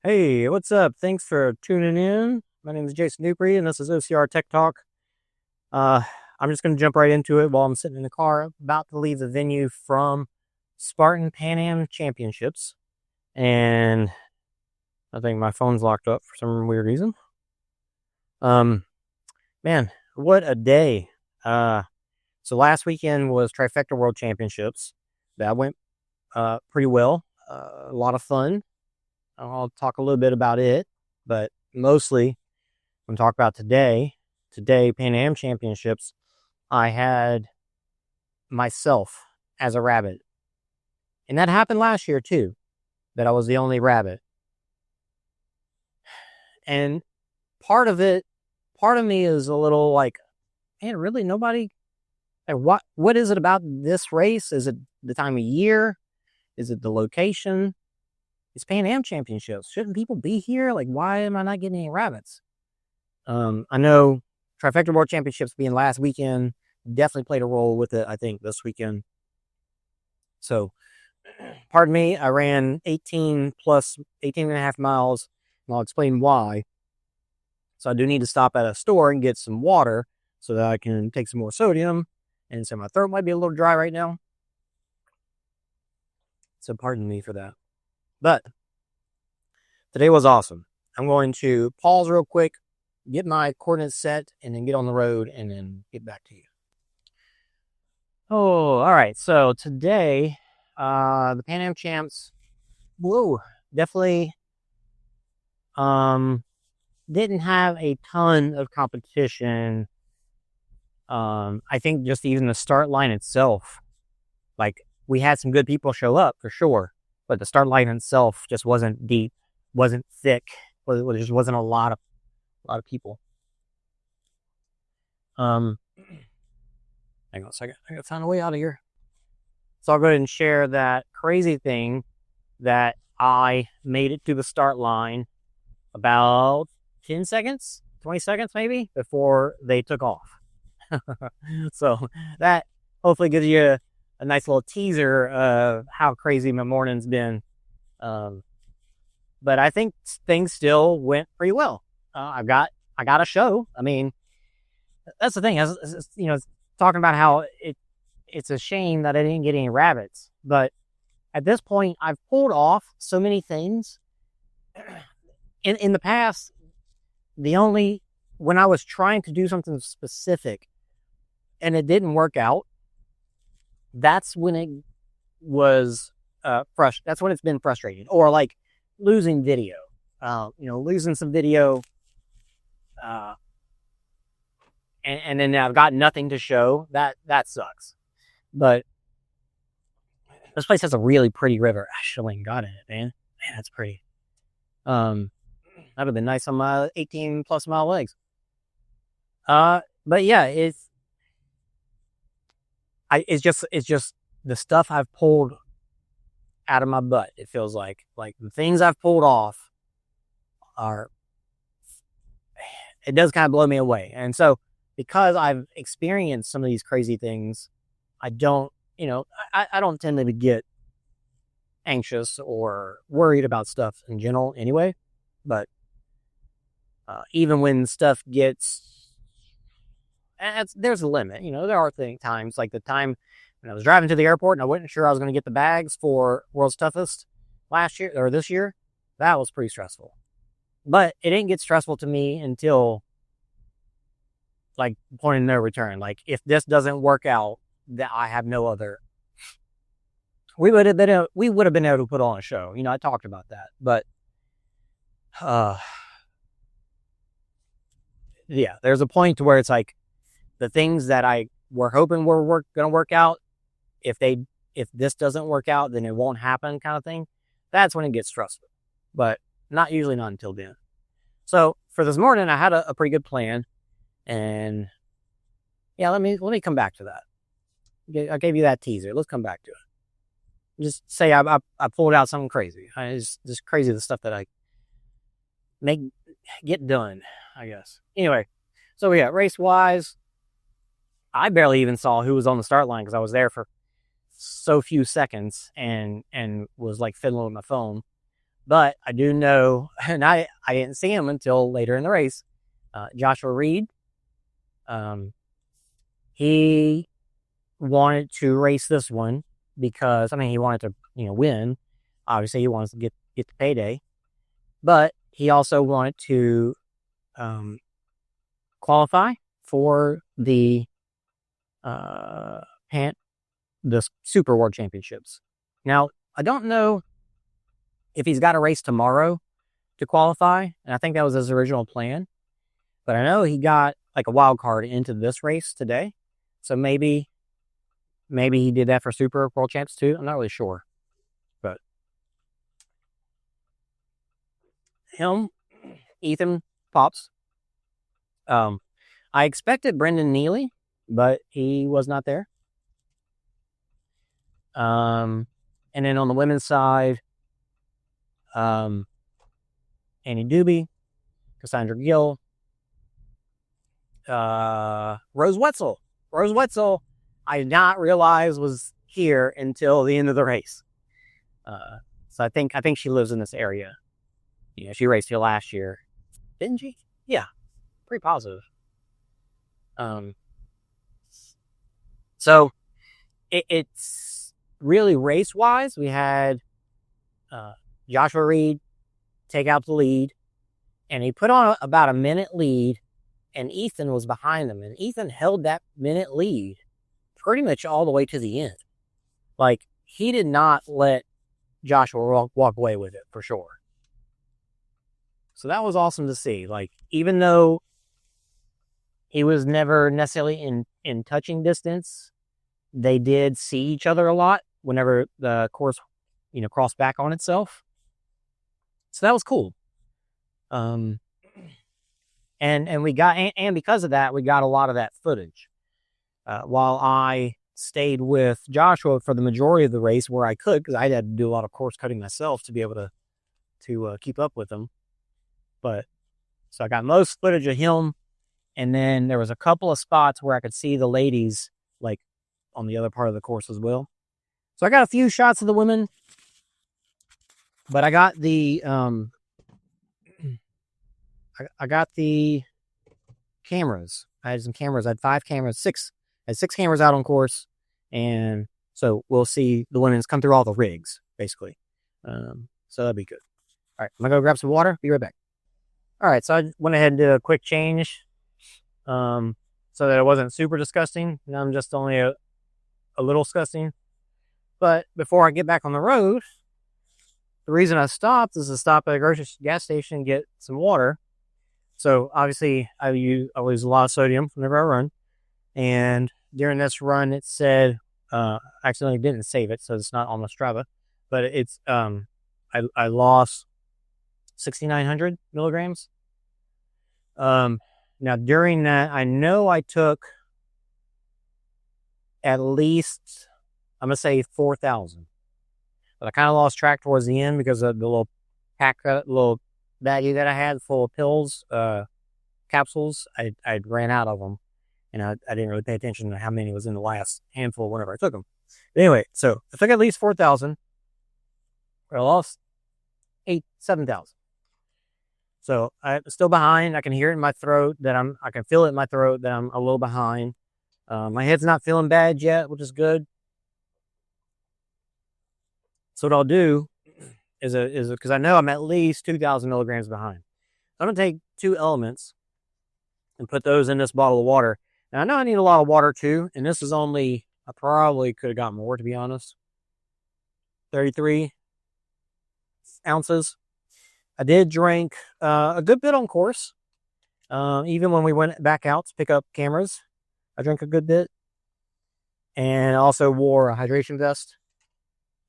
Hey, what's up? Thanks for tuning in. My name is Jason Dupree, and this is OCR Tech Talk. Uh, I'm just going to jump right into it while I'm sitting in the car, about to leave the venue from Spartan Pan Am Championships. And I think my phone's locked up for some weird reason. Um, Man, what a day. So last weekend was Trifecta World Championships. That went pretty well. A lot of fun. I'll talk a little bit about it, but mostly I'm talking about today. Today, Pan Am Championships, I had myself as a rabbit. And that happened last year too, that I was the only rabbit. And part of me is a little like, man, really nobody, like, what is it about this race? Is it the time of year? Is it the location? It's Pan Am Championships. Shouldn't people be here? Like, why am I not getting any rabbits? I know Trifecta World Championships being last weekend definitely played a role with it, I think, this weekend. So, pardon me, I ran 18 and a half miles, and I'll explain why. So, I do need to stop at a store and get some water so that I can take some more sodium. And so, my throat might be a little dry right now. So, pardon me for that. But today was awesome. I'm going to pause real quick, get my coordinates set, and then get on the road and then get back to you. Oh, all right. So today, the Pan Am Champs, definitely didn't have a ton of competition. I think just even the start line itself, like, we had some good people show up for sure, but the start line itself just wasn't deep, wasn't thick. There just wasn't a lot of people. Hang on a second. I gotta find a way out of here. So I'll go ahead and share that crazy thing that I made it to the start line about 10 seconds, 20 seconds maybe, before they took off. So that hopefully gives you a nice little teaser of how crazy my morning's been. But I think things still went pretty well. I got a show. I mean, that's the thing. Talking about how it's a shame that I didn't get any rabbits. But at this point, I've pulled off so many things. In the past, when I was trying to do something specific and it didn't work out, that's when it was that's when it's been frustrating. Or like losing video. Losing some video. And then I've got nothing to show. That sucks. But this place has a really pretty river. I still ain't got in it, man. Man, that's pretty. That'd have been nice on my 18 plus mile legs. But yeah, it's just the stuff I've pulled out of my butt. It feels like the things I've pulled off it does kind of blow me away. And so, because I've experienced some of these crazy things, I don't tend to get anxious or worried about stuff in general anyway. But even when stuff gets, there's a limit. There are times like the time when I was driving to the airport and I wasn't sure I was going to get the bags for World's Toughest last year or this year. That was pretty stressful. But it didn't get stressful to me until like point of no return. Like, if this doesn't work out, that I have no other. We would have been able to put on a show. I talked about that, but yeah, there's a point to where it's like the things that I were hoping were going to work out. If this doesn't work out, then it won't happen, kind of thing. That's when it gets stressful, but not until then. So for this morning, I had a pretty good plan. And yeah, let me come back to that. I gave you that teaser. Let's come back to it. Just say I pulled out something crazy. It's just crazy, the stuff that I get done, I guess. Anyway, so yeah, race wise, I barely even saw who was on the start line because I was there for so few seconds and was like fiddling with my phone. But I do know, and I didn't see him until later in the race. Joshua Reed, he wanted to race this one because, I mean, he wanted to, win. Obviously, he wants to get the payday. But he also wanted to qualify for the Super World Championships. Now, I don't know if he's got a race tomorrow to qualify, and I think that was his original plan. But I know he got like a wild card into this race today, so maybe he did that for Super World Champs too. I'm not really sure, but him, Ethan Pops. I expected Brendan Neely, but he was not there. And then on the women's side, Annie Doobie, Cassandra Gill, Rose Wetzel. Rose Wetzel, I did not realize was here until the end of the race. So I think she lives in this area. She raced here last year, didn't she? Yeah, pretty positive. So it's really race wise. We had Joshua Reed take out the lead, and he put on about a minute lead, and Ethan was behind him, and Ethan held that minute lead pretty much all the way to the end. Like, he did not let Joshua walk away with it, for sure. So that was awesome to see. Like, even though he was never necessarily in touching distance, they did see each other a lot whenever the course, crossed back on itself. So that was cool. And we got, and because of that, we got a lot of that footage. While I stayed with Joshua for the majority of the race where I could, because I had to do a lot of course cutting myself to be able to keep up with him. But so I got most footage of him, and then there was a couple of spots where I could see the ladies, like on the other part of the course as well. So I got a few shots of the women, but I got the I got the cameras. I had some cameras. I had 5 cameras, 6. I had 6 cameras out on course, and so we'll see the women's come through all the rigs, basically. So that'd be good. All right, I'm gonna go grab some water. Be right back. All right, so I went ahead and did a quick change, so that it wasn't super disgusting. And I'm just only a little disgusting. But before I get back on the road, the reason I stopped is to stop at a grocery gas station and get some water. So obviously I use a lot of sodium whenever I run. And during this run, it said, I accidentally didn't save it, so it's not on the Strava, but it's, I lost 6,900 milligrams. Now during that, I know I took at least, I'm going to say 4,000, but I kind of lost track towards the end because of the little little baggie that I had full of pills, capsules. I ran out of them, and I didn't really pay attention to how many was in the last handful whenever I took them. But anyway, so I took at least 4,000. I lost 7,000. So I'm still behind. I can hear it in my throat that I can feel it in my throat that I'm a little behind. My head's not feeling bad yet, which is good. So what I'll do is because I know I'm at least 2,000 milligrams behind. I'm going to take 2 elements and put those in this bottle of water. Now, I know I need a lot of water too, and this is only, I probably could have got more, to be honest. 33 ounces. I did drink a good bit on course. Even when we went back out to pick up cameras, I drank a good bit. And I also wore a hydration vest,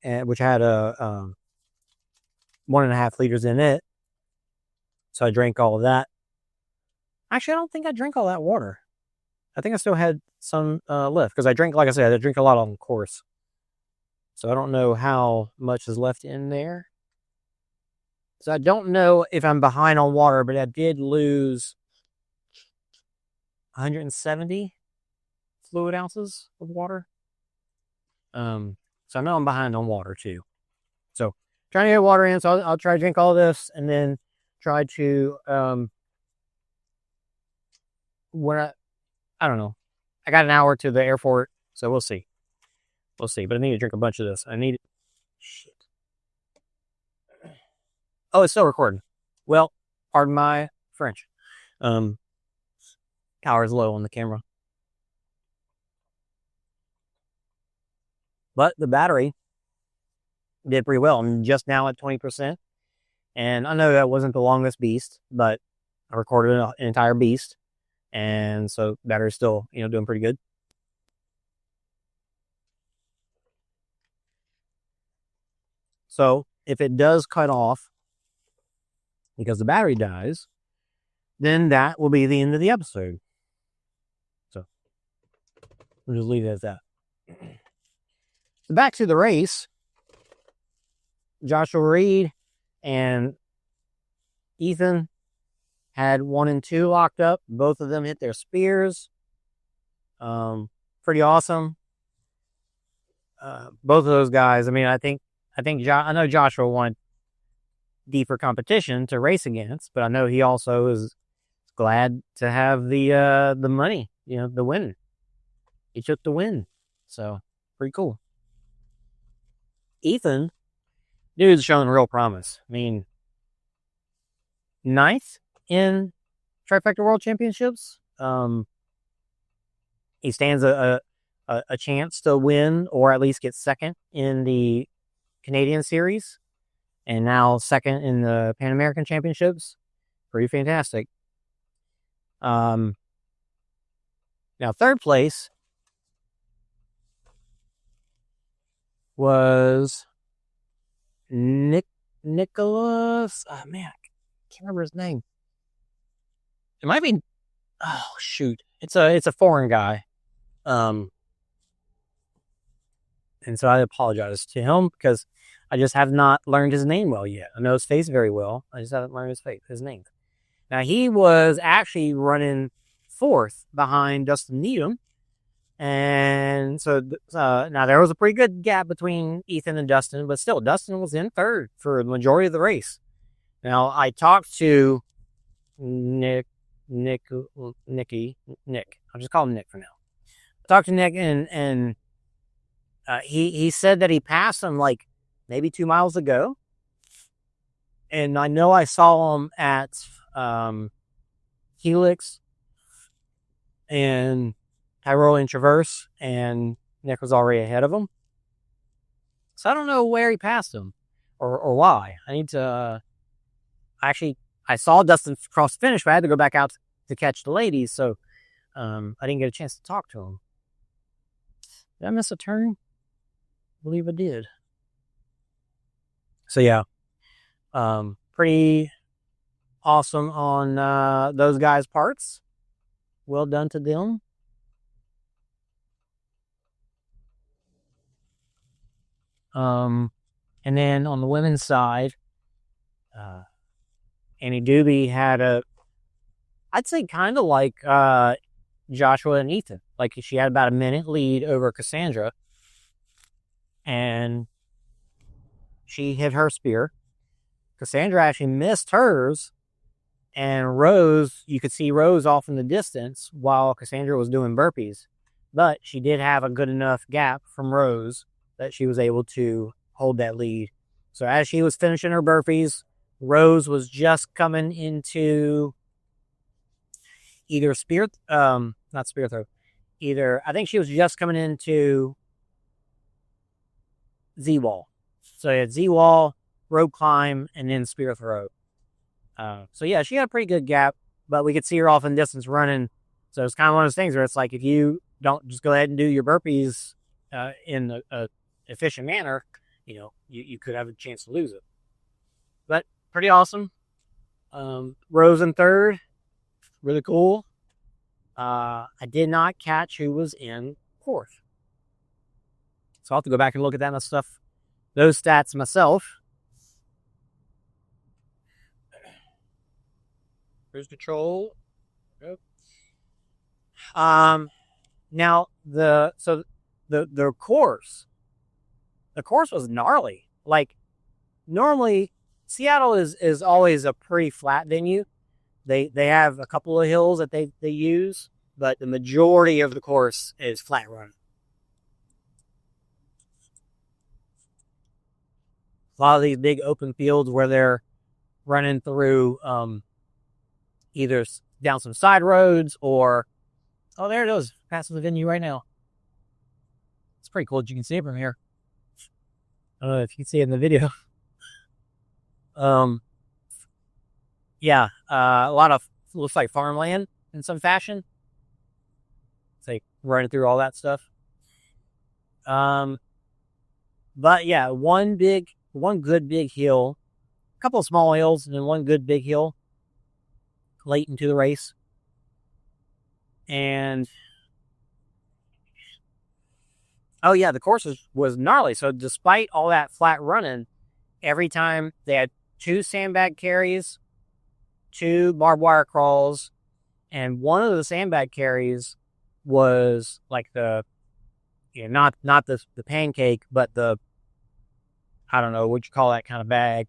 which had 1.5 liters in it. So I drank all of that. Actually, I don't think I drank all that water. I think I still had some left because I drank, like I said, I drink a lot on course. So I don't know how much is left in there. So I don't know if I'm behind on water, but I did lose 170 fluid ounces of water. So I know I'm behind on water too. So trying to get water in, so I'll try to drink all this and then try to I don't know. I got an hour to the airport, so we'll see. We'll see. But I need to drink a bunch of this. Shit. Oh, it's still recording. Well, pardon my French. Power is low on the camera. But the battery did pretty well. I'm just now at 20%. And I know that wasn't the longest beast, but I recorded an entire beast. And so battery's still, doing pretty good. So if it does cut off because the battery dies, then that will be the end of the episode. So we'll just leave it at that. So back to the race. Joshua Reed and Ethan had 1 and 2 locked up. Both of them hit their spears. Pretty awesome. Both of those guys. I mean, I know Joshua wanted deeper competition to race against, but I know he also is glad to have the money, the win. He took the win. So pretty cool. Ethan, dude's showing real promise. I mean, 9th in Trifecta World Championships. He stands a chance to win or at least get second in the Canadian Series, and now second in the Pan American Championships. Pretty fantastic. Now third place was Nicholas. Oh man, I can't remember his name. It might be. Oh shoot! It's a foreign guy. And so I apologize to him because I just have not learned his name well yet. I know his face very well. I just haven't learned his name. Now he was actually running 4th behind Dustin Needham. And so now there was a pretty good gap between Ethan and Dustin, but still Dustin was in 3rd for the majority of the race. Now I talked to Nick. I'll just call him Nick for now. I talked to Nick and he said that he passed him like maybe 2 miles ago. And I know I saw him at Helix and Tyrolean Traverse, and Nick was already ahead of him. So I don't know where he passed him or why. I need to I saw Dustin cross the finish, but I had to go back out to catch the ladies, so I didn't get a chance to talk to him. Did I miss a turn? I believe I did. So yeah, pretty awesome on those guys' parts. Well done to them. And then on the women's side, Annie Doobie had I'd say kind of like Joshua and Ethan. Like she had about a minute lead over Cassandra. And she hit her spear. Cassandra actually missed hers. And Rose, you could see Rose off in the distance while Cassandra was doing burpees. But she did have a good enough gap from Rose that she was able to hold that lead. So as she was finishing her burpees, Rose was just coming into either not spear throw. I think she was just coming into Z-wall. So you had Z-wall, rope climb, and then spear throw. So yeah, she had a pretty good gap, but we could see her off in distance running. So it's kind of one of those things where it's like, if you don't just go ahead and do your burpees in a efficient manner, you could have a chance to lose it. But pretty awesome. Rose in 3rd. Really cool. I did not catch who was in 4th. So I'll have to go back and look at that stuff, those stats myself. Cruise control. Yep. Now the course was gnarly. Like normally Seattle is always a pretty flat venue. They have a couple of hills that they use, but the majority of the course is flat run. A lot of these big open fields where they're running through either down some side roads or, oh, there it is, passing the venue right now. It's pretty cool that you can see it from here. I don't know if you can see it in the video. Yeah, a lot of, looks like farmland in some fashion. It's like running through all that stuff. But yeah, one good big hill, a couple of small hills, and then one good big hill late into the race. And oh yeah, the course was gnarly. So despite all that flat running, every time they had 2 sandbag carries, 2 barbed wire crawls, and one of the sandbag carries was like the, you know, not the pancake, but the, I don't know what you call that kind of bag.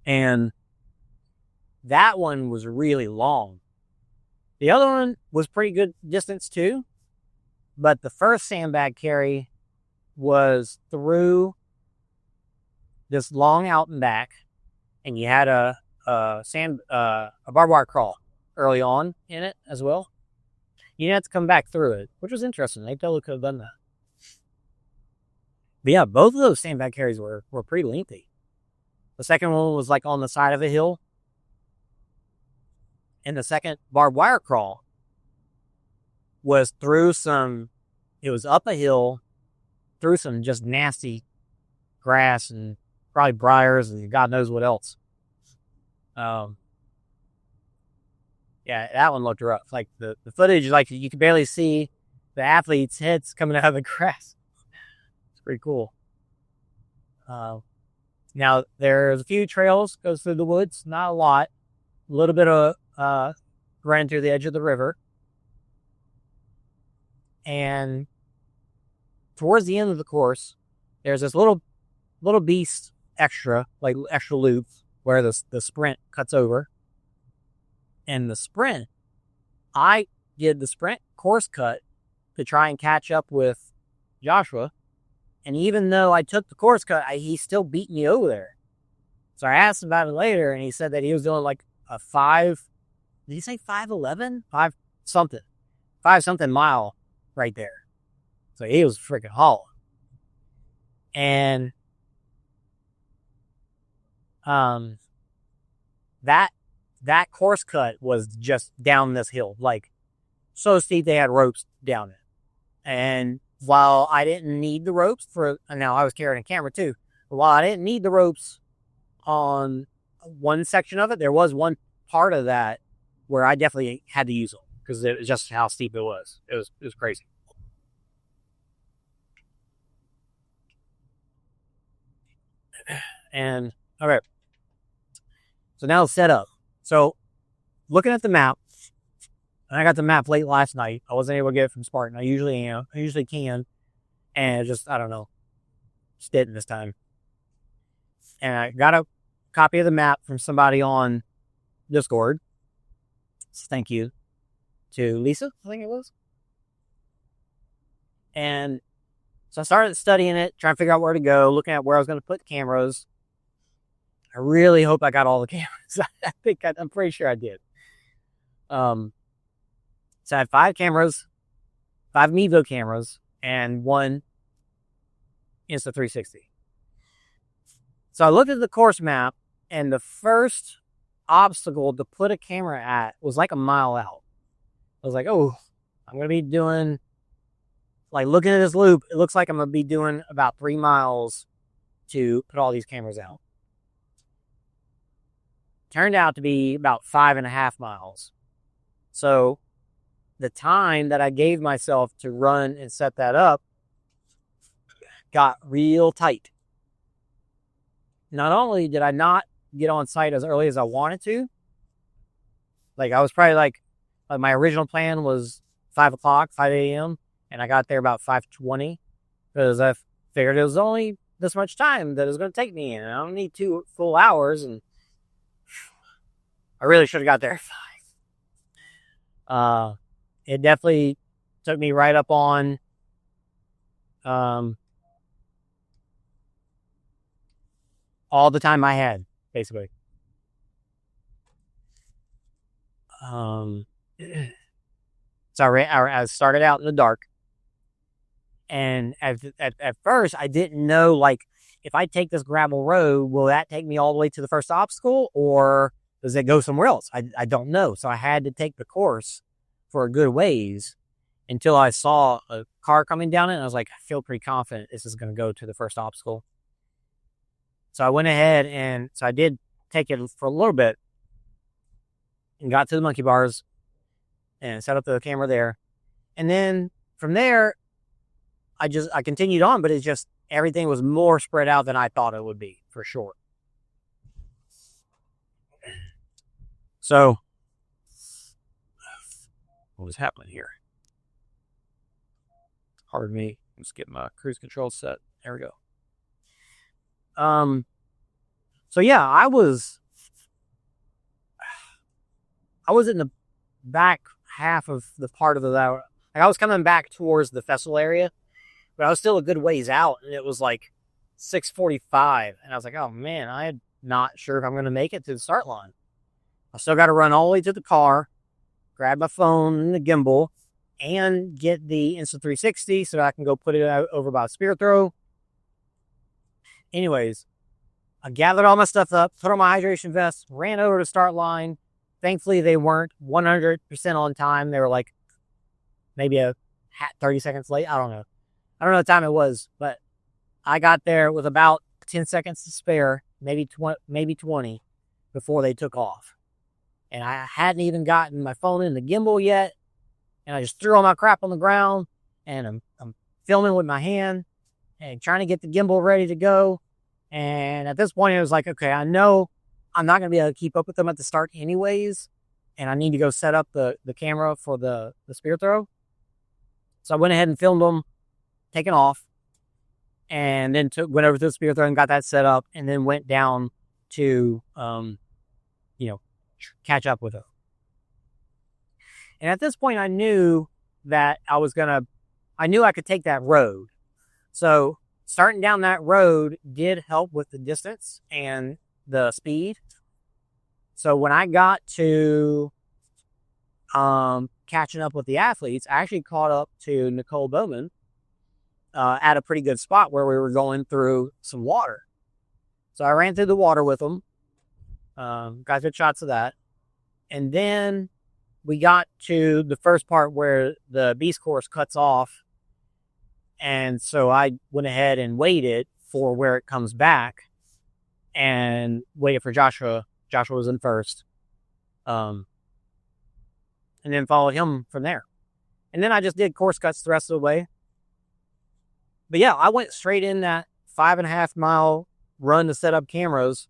And that one was really long. The other one was pretty good distance too, but the first sandbag carry was through this long out and back, and you had a barbed wire crawl early on in it as well. You didn't have to come back through it, which was interesting. They totally could have done that. But yeah, both of those sandbag carries were pretty lengthy. The second one was like on the side of a hill. And the second barbed wire crawl was through it was up a hill, through some just nasty grass and probably briars and God knows what else. Yeah, that one looked rough. Like the footage, like you could barely see the athletes' heads coming out of the grass. It's pretty cool. Now there's a few trails, goes through the woods, not a lot. A little bit of ran through the edge of the river. And towards the end of the course, there's this little beast extra loop where the sprint cuts over. And the sprint, I did the sprint course cut to try and catch up with Joshua. And even though I took the course cut, he still beat me over there. So I asked him about it later, and he said that he was doing like a 5, did he say 5:11? 5 something mile right there. So he was freaking hauling. And that course cut was just down this hill, like so steep they had ropes down it. And while I didn't need the ropes now I was carrying a camera too, but while I didn't need the ropes on one section of it, there was one part of that where I definitely had to use them because it was just how steep it was. It was crazy. And okay, so now it's set up. So looking at the map, and I got the map late last night. I wasn't able to get it from Spartan. I usually can, and I don't know, just didn't this time. And I got a copy of the map from somebody on Discord. So thank you to Lisa, I think it was. And so I started studying it, trying to figure out where to go, looking at where I was going to put the cameras. I really hope I got all the cameras. I'm pretty sure I did. So I had 5 cameras, 5 Mevo cameras, and 1 Insta360. So I looked at the course map, and the first obstacle to put a camera at was like a mile out. I was like, oh, I'm going to be doing, like looking at this loop, it looks like I'm going to be doing about 3 miles to put all these cameras out. Turned out to be about 5.5 miles. So the time that I gave myself to run and set that up got real tight. Not only did I not get on site as early as I wanted to, like I was probably like my original plan was 5 o'clock, 5 a.m. And I got there about 5:20 because I figured it was only this much time that it's going to take me, and I don't need 2 full hours, and I really should have got there at 5. It definitely took me right up on all the time I had, basically. So I started out in the dark, and at first I didn't know, like, if I take this gravel road, will that take me all the way to the first obstacle, or does it go somewhere else? I don't know. So I had to take the course for a good ways until I saw a car coming down it, and I was like, I feel pretty confident this is going to go to the first obstacle. So I went ahead, and so I did take it for a little bit and got to the monkey bars and set up the camera there. And then from there, I continued on, but it's just everything was more spread out than I thought it would be, for sure. So what was happening here? Pardon me. Let's get my cruise control set. There we go. So yeah, I was in the back half of the part of like, I was coming back towards the festival area, but I was still a good ways out, and it was like 6:45, and I was like, oh man, I'm not sure if I'm going to make it to the start line. I still got to run all the way to the car, grab my phone and the gimbal, and get the Insta360 so that I can go put it out over by Spear Throw. Anyways, I gathered all my stuff up, put on my hydration vest, ran over to the start line. Thankfully, they weren't 100% on time. They were like maybe 30 seconds late. I don't know what time it was, but I got there with about 10 seconds to spare, maybe 20, before they took off. And I hadn't even gotten my phone in the gimbal yet. And I just threw all my crap on the ground, and I'm filming with my hand and trying to get the gimbal ready to go. And at this point, it was like, okay, I know I'm not going to be able to keep up with them at the start anyways, and I need to go set up the camera for the spear throw. So I went ahead and filmed them taking off, and then went over to the spear throw and got that set up, and then went down to, catch up with them. And at this point, I knew that I knew I could take that road. So starting down that road did help with the distance and the speed. So when I got to catching up with the athletes, I actually caught up to Nicole Bowman at a pretty good spot where we were going through some water. So I ran through the water with them, got good shots of that. And then we got to the first part where the beast course cuts off. And so I went ahead and waited for where it comes back and waited for Joshua. Joshua was in first. And then followed him from there. And then I just did course cuts the rest of the way. But yeah, I went straight in that 5.5 mile run to set up cameras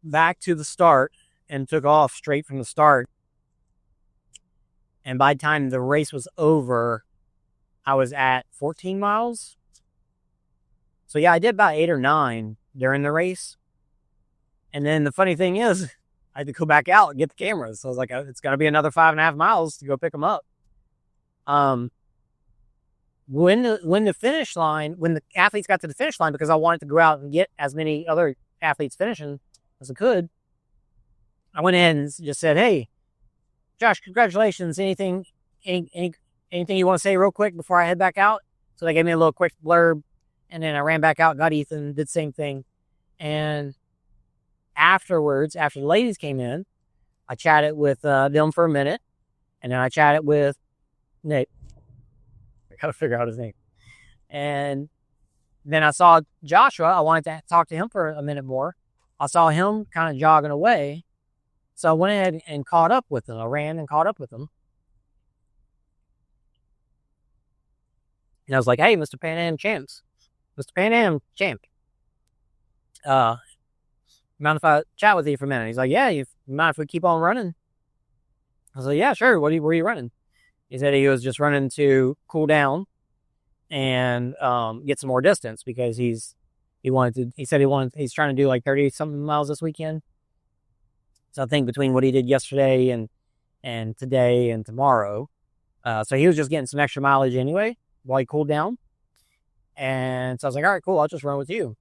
back to the start and took off straight from the start. And by the time the race was over, I was at 14 miles. So yeah, I did about 8 or 9 during the race. And then the funny thing is, I had to go back out and get the cameras. So I was like, it's going to be another 5.5 miles to go pick them up. When the athletes got to the finish line, because I wanted to go out and get as many other athletes finishing as I could, I went in and just said, hey, Josh, congratulations. Anything you want to say real quick before I head back out? So they gave me a little quick blurb, and then I ran back out, got Ethan, did the same thing. And afterwards, after the ladies came in, I chatted with them for a minute, and then I chatted with Nate. I gotta figure out his name. And then I saw Joshua. I wanted to talk to him for a minute more. I saw him kind of jogging away. So I went ahead and caught up with him. I ran and caught up with him. And I was like, hey, Mr. Pan Am Champs. Mr. Pan Am Champ. Mind if I chat with you for a minute? He's like, yeah, you mind if we keep on running? I was like, yeah, sure. Where are you running? He said he was just running to cool down and get some more distance because he's He said he's trying to do like 30 something miles this weekend. So I think between what he did yesterday and today and tomorrow, so he was just getting some extra mileage anyway while he cooled down. And so I was like, all right, cool, I'll just run with you.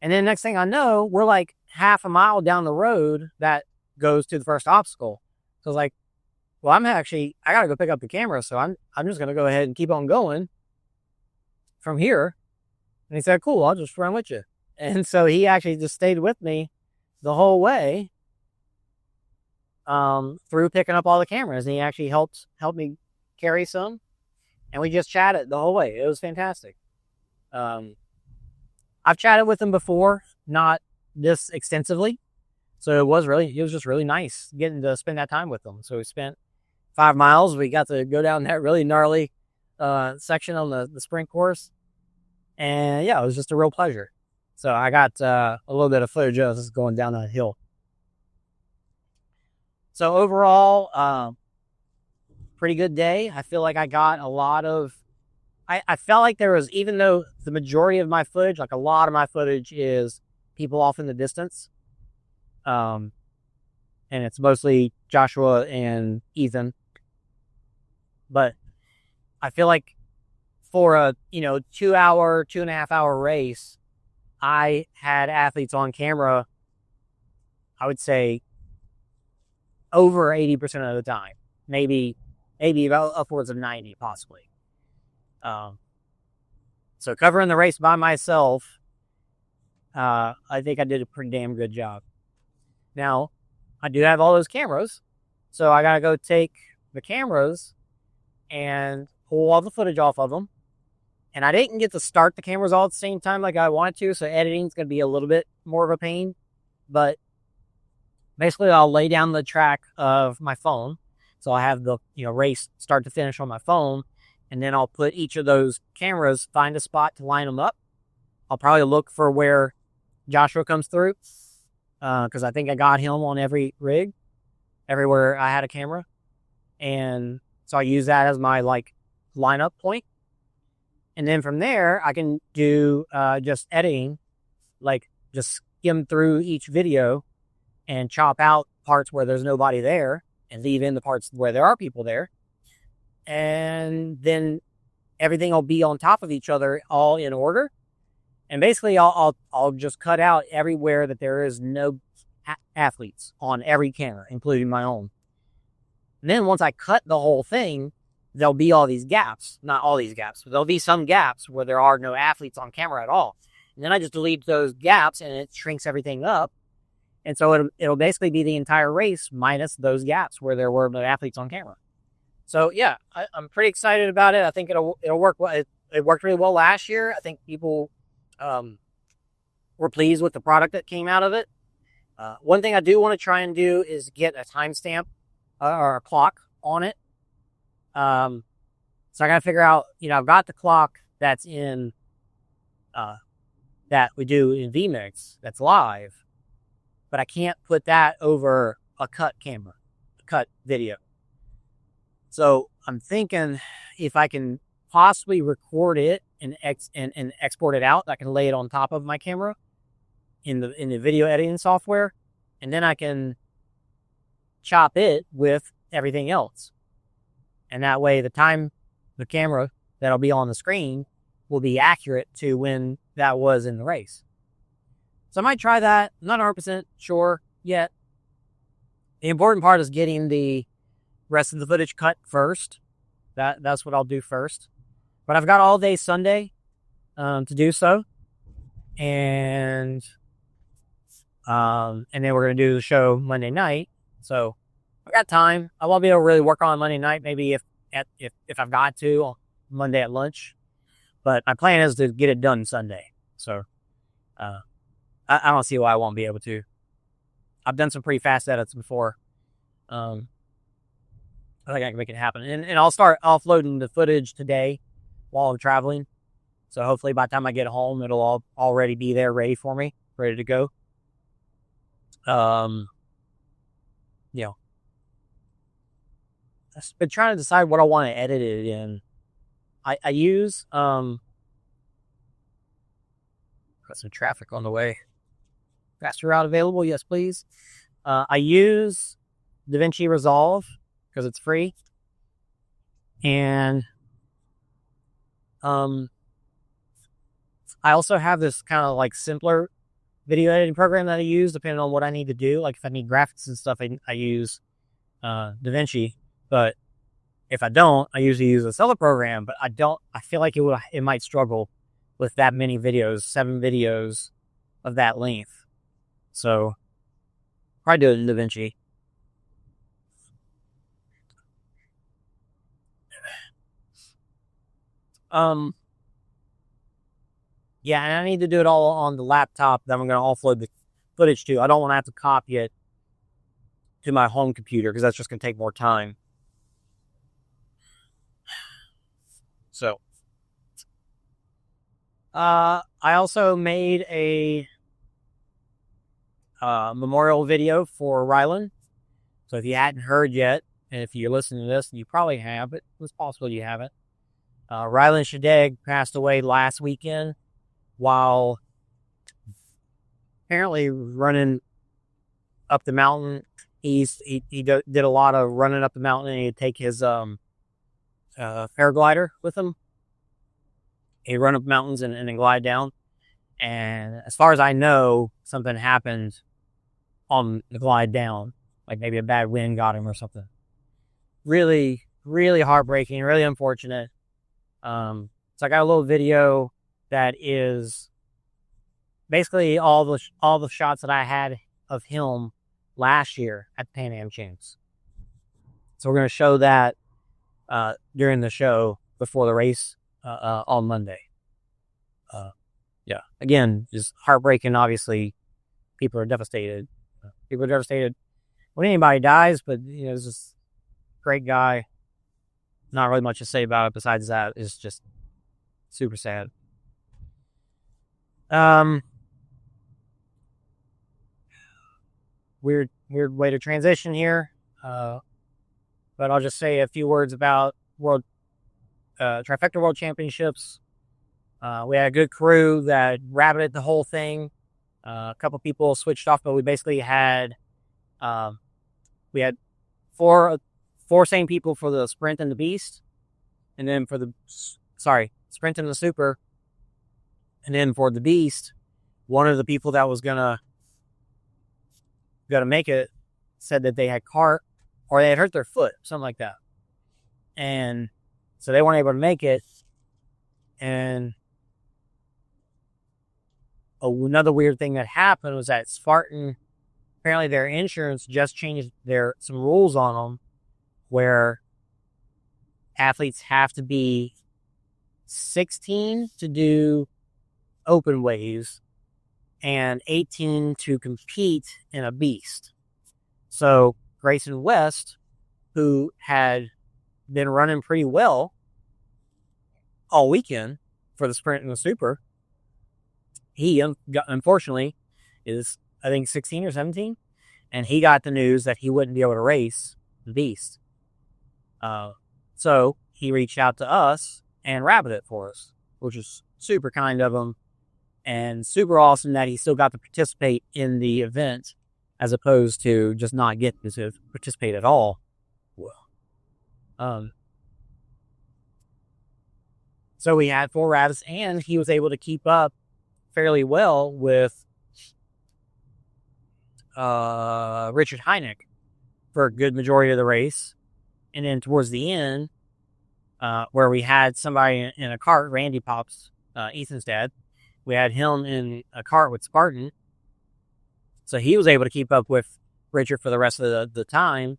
And then next thing I know, we're like half a mile down the road that goes to the first obstacle. So I was like, well, I gotta go pick up the camera, so I'm just gonna go ahead and keep on going from here. And he said, cool, I'll just run with you. And so he actually just stayed with me the whole way through picking up all the cameras. And he actually helped me carry some. And we just chatted the whole way. It was fantastic. I've chatted with him before, not this extensively. So it was just really nice getting to spend that time with him. So we spent 5 miles. We got to go down that really gnarly section on the sprint course. And yeah, it was just a real pleasure. So I got a little bit of footage of us going down that hill. So overall, pretty good day. I feel like I got a lot of, I felt like there was, even though the majority of my footage, like a lot of my footage is people off in the distance. And it's mostly Joshua and Ethan. But I feel like for a 2.5 hour race, I had athletes on camera, I would say over 80% of the time, maybe about upwards of 90 possibly. So covering the race by myself, I think I did a pretty damn good job. Now, I do have all those cameras, so I gotta go take the cameras and pull all the footage off of them. And I didn't get to start the cameras all at the same time like I wanted to, so editing is going to be a little bit more of a pain. But basically, I'll lay down the track of my phone. So I have the race start to finish on my phone. And then I'll put each of those cameras, find a spot to line them up. I'll probably look for where Joshua comes through, because I think I got him on every rig, everywhere I had a camera. And so I use that as my lineup point. And then from there, I can do just editing, just skim through each video and chop out parts where there's nobody there and leave in the parts where there are people there. And then everything will be on top of each other, all in order. And basically, I'll just cut out everywhere that there is no athletes on every camera, including my own. And then once I cut the whole thing, there'll be all these gaps. Not all these gaps, but there'll be some gaps where there are no athletes on camera at all. And then I just delete those gaps and it shrinks everything up. And so it'll basically be the entire race minus those gaps where there were no athletes on camera. So yeah, I'm pretty excited about it. I think it'll work well. It worked really well last year. I think people were pleased with the product that came out of it. One thing I do want to try and do is get a timestamp or a clock on it. So I got to figure out, I've got the clock that's in, that we do in vMix that's live, but I can't put that over a cut video. So I'm thinking if I can possibly record it and export it out, I can lay it on top of my camera in the video editing software, and then I can chop it with everything else. And that way, the camera that'll be on the screen will be accurate to when that was in the race. So I might try that. I'm not 100% sure yet. The important part is getting the rest of the footage cut first. That's what I'll do first. But I've got all day Sunday to do so. And then we're going to do the show Monday night. So I got time. I won't be able to really work on Monday night, maybe if I've got to on Monday at lunch. But my plan is to get it done Sunday. So I don't see why I won't be able to. I've done some pretty fast edits before. I think I can make it happen. And I'll start offloading the footage today while I'm traveling. So hopefully by the time I get home, it'll all already be there ready for me, ready to go. I've been trying to decide what I want to edit it in. I use, Got some traffic on the way. Faster route available? Yes, please. I use DaVinci Resolve because it's free. And I also have this kind of like simpler video editing program that I use depending on what I need to do. Like if I need graphics and stuff, I use DaVinci. But if I don't, I usually use this other program. But I feel like it might struggle with that many videos, 7 videos of that length. So probably do it in DaVinci. Yeah, and I need to do it all on the laptop that I'm going to offload the footage to. I don't want to have to copy it to my home computer because that's just going to take more time. So, I also made a memorial video for Rylan. So if you hadn't heard yet, and if you're listening to this, you probably have, but it's possible you haven't. Rylan Shadegg passed away last weekend while apparently running up the mountain. He did a lot of running up the mountain, and he'd take his paraglider with him. He'd run up mountains and then glide down. And as far as I know, something happened on the glide down. Like maybe a bad wind got him or something. Really, really heartbreaking, really unfortunate. So I got a little video that is basically all the shots that I had of him last year at the Pan Am Champs. So we're going to show that during the show before the race on Monday. Yeah, again, just heartbreaking. Obviously, people are devastated. People are devastated when anybody dies, but it's just a great guy. Not really much to say about it besides that. It's just super sad. Weird way to transition here. But I'll just say a few words about Trifecta World Championships. We had a good crew that rabbited the whole thing. A couple people switched off, but we basically had four same people for the sprint and the beast, and then for the sprint and the super, and then for the beast, one of the people that was gonna make it said that they had cart or they had hurt their foot, something like that, and so they weren't able to make it. And another weird thing that happened was that Spartan, apparently their insurance just changed some rules on them where athletes have to be 16 to do open waves and 18 to compete in a beast. So Grayson West, who had been running pretty well all weekend for the sprint and the super, he unfortunately is, I think, 16 or 17, and he got the news that he wouldn't be able to race the beast. So he reached out to us and rabbited it for us, which is super kind of him and super awesome that he still got to participate in the event as opposed to just not getting to participate at all. So we had 4 rabbits, and he was able to keep up fairly well with Richard Hynek for a good majority of the race. And then towards the end, where we had somebody in a cart, Randy Pops, Ethan's dad, we had him in a cart with Spartan. So he was able to keep up with Richard for the rest of the time.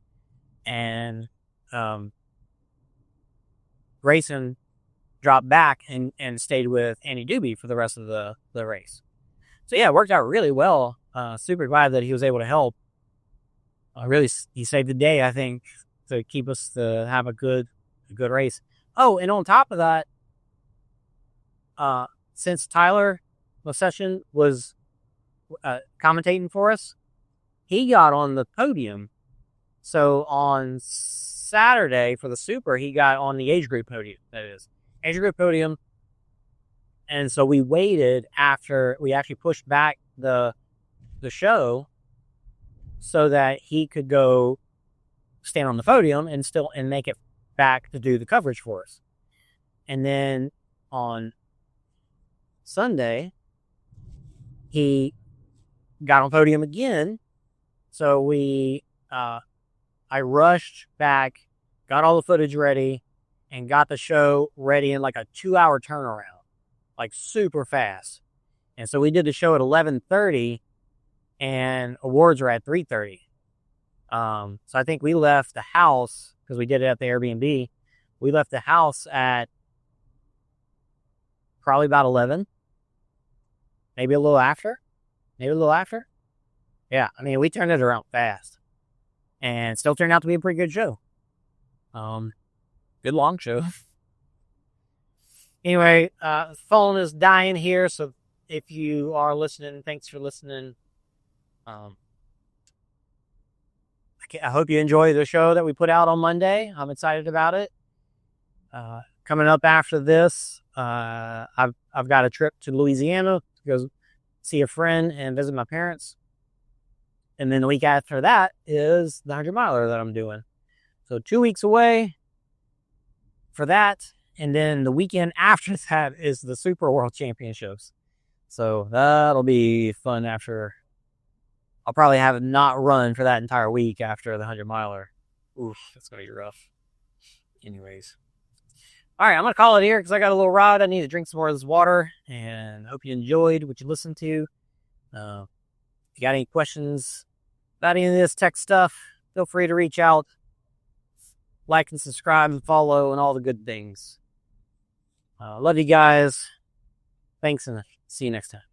And Grayson dropped back and stayed with Andy Doobie for the rest of the race. So yeah, it worked out really well. Super glad that he was able to help. Really, he saved the day, I think, to keep us to have a good race. Oh, and on top of that, since Tyler Mosession was commentating for us, he got on the podium. So on Saturday for the super, he got on the age group podium, that is. Age group podium. And so we waited after we actually pushed back the show so that he could go stand on the podium and make it back to do the coverage for us. And then on Sunday, he got on podium again. So I rushed back, got all the footage ready, and got the show ready in like a 2-hour turnaround, like super fast. And so we did the show at 11:30, and awards were at 3:30. So I think we left the house, because we did it at the Airbnb. We left the house at probably about 11, maybe a little after. Yeah, I mean, we turned it around fast, and still turned out to be a pretty good show. Good long show. Anyway, phone is dying here, so if you are listening, thanks for listening. I hope you enjoy the show that we put out on Monday. I'm excited about it. Coming up after this, I've got a trip to Louisiana to go see a friend and visit my parents. And then the week after that is the 100-miler that I'm doing. So 2 weeks away for that. And then the weekend after that is the Super World Championships. So that'll be fun after. I'll probably have not run for that entire week after the 100-miler. Oof, that's going to be rough. Anyways. All right, I'm going to call it here because I got a little ride. I need to drink some more of this water. And I hope you enjoyed what you listened to. If you got any questions about any of this tech stuff, feel free to reach out. Like and subscribe and follow and all the good things. Love you guys. Thanks, and see you next time.